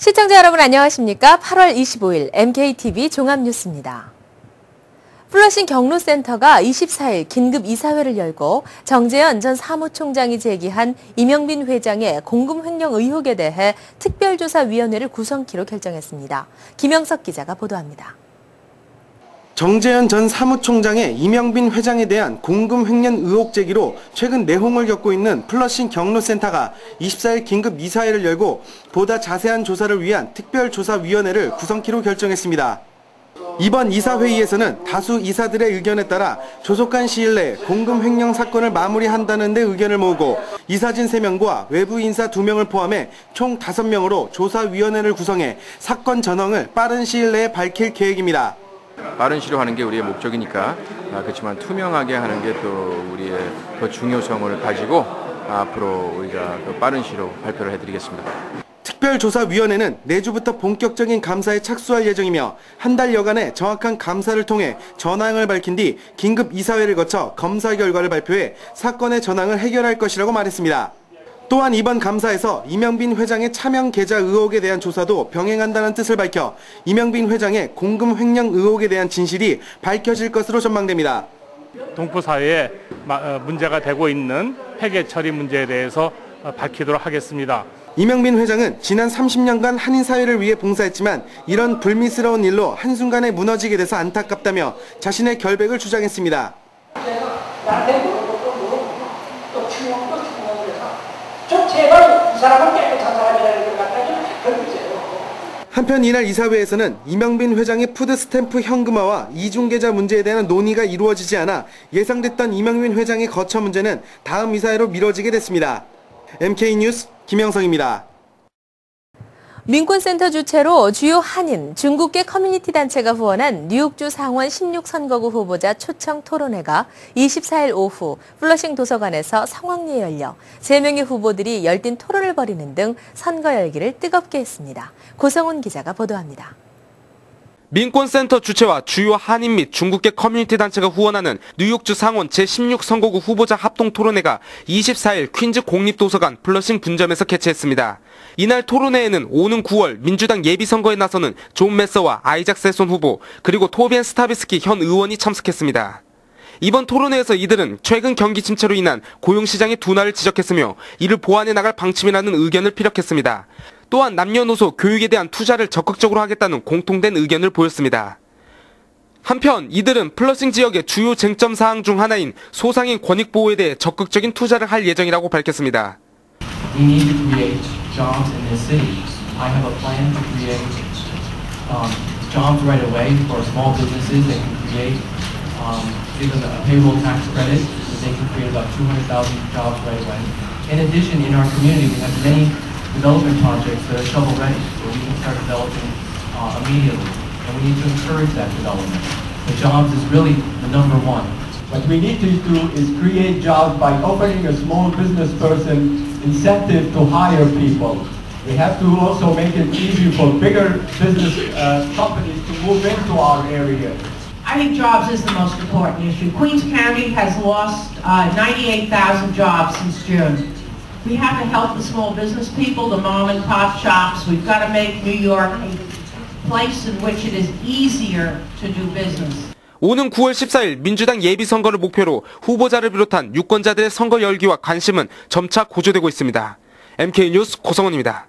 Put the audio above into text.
시청자 여러분 안녕하십니까? 8월 25일 MKTV 종합뉴스입니다. 플러싱 경로센터가 24일 긴급 이사회를 열고 정재현 전 사무총장이 제기한 이명빈 회장의 공금 횡령 의혹에 대해 특별조사위원회를 구성키로 결정했습니다. 김영석 기자가 보도합니다. 정재현 전 사무총장의 이명빈 회장에 대한 공금 횡령 의혹 제기로 최근 내홍을 겪고 있는 플러싱 경로센터가 24일 긴급 이사회를 열고 보다 자세한 조사를 위한 특별조사위원회를 구성키로 결정했습니다. 이번 이사회의에서는 다수 이사들의 의견에 따라 조속한 시일 내에 공금 횡령 사건을 마무리한다는 데 의견을 모으고 이사진 3명과 외부 인사 2명을 포함해 총 5명으로 조사위원회를 구성해 사건 전형을 빠른 시일 내에 밝힐 계획입니다. 빠른 시료하는 게 우리의 목적이니까 그렇지만 투명하게 하는 게 또 우리의 더 중요성을 가지고 앞으로 우리가 더 빠른 시로 발표를 해드리겠습니다. 특별조사위원회는 내주부터 본격적인 감사에 착수할 예정이며 한 달여간의 정확한 감사를 통해 전황을 밝힌 뒤 긴급 이사회를 거쳐 검사 결과를 발표해 사건의 전황을 해결할 것이라고 말했습니다. 또한 이번 감사에서 이명빈 회장의 차명 계좌 의혹에 대한 조사도 병행한다는 뜻을 밝혀 이명빈 회장의 공금 횡령 의혹에 대한 진실이 밝혀질 것으로 전망됩니다. 동포사회에 문제가 되고 있는 회계 처리 문제에 대해서 밝히도록 하겠습니다. 이명빈 회장은 지난 30년간 한인사회를 위해 봉사했지만 이런 불미스러운 일로 한순간에 무너지게 돼서 안타깝다며 자신의 결백을 주장했습니다. 제발 이 사람은 깨끗한 사람이라는 걸 갖다 좀 해주세요. 한편 이날 이사회에서는 이명빈 회장의 푸드스탬프 현금화와 이중계좌 문제에 대한 논의가 이루어지지 않아 예상됐던 이명빈 회장의 거처 문제는 다음 이사회로 미뤄지게 됐습니다. MK뉴스 김영성입니다. 민권센터 주최로 주요 한인, 중국계 커뮤니티 단체가 후원한 뉴욕주 상원 16선거구 후보자 초청 토론회가 24일 오후 플러싱 도서관에서 성황리에 열려 3명의 후보들이 열띤 토론을 벌이는 등 선거 열기를 뜨겁게 했습니다. 고성훈 기자가 보도합니다. 민권센터 주최와 주요 한인 및 중국계 커뮤니티 단체가 후원하는 뉴욕주 상원 제16선거구 후보자 합동 토론회가 24일 퀸즈 공립도서관 플러싱 분점에서 개최했습니다. 이날 토론회에는 오는 9월 민주당 예비선거에 나서는 존 메서와 아이작 세손 후보, 그리고 토비엔 스타비스키 현 의원이 참석했습니다. 이번 토론회에서 이들은 최근 경기 침체로 인한 고용시장의 둔화를 지적했으며 이를 보완해 나갈 방침이라는 의견을 피력했습니다. 또한 남녀노소 교육에 대한 투자를 적극적으로 하겠다는 공통된 의견을 보였습니다. 한편 이들은 플러싱 지역의 주요 쟁점 사항 중 하나인 소상인 권익 보호에 대해 적극적인 투자를 할 예정이라고 밝혔습니다. We need to create jobs in this city. I have a plan to create jobs right away for small businesses that can create even a payroll tax credit so they can create about 200,000 jobs right away. In addition, in our community, we have many development projects that are shovel ready, where we can start developing immediately, and we need to encourage that development. The jobs is really the number one. What we need to do is create jobs by offering a small business person incentive to hire people. We have to also make it easy for bigger business companies to move into our area. I think jobs is the most important issue. Queens County has lost 98,000 jobs since June. We have to help the small business people, the mom and pop shops. We've got to make New York a place in which it is easier to do business. 오는 9월 14일 민주당 예비선거를 목표로 후보자를 비롯한 유권자들의 선거 열기와 관심은 점차 고조되고 있습니다. MK뉴스 고성훈입니다.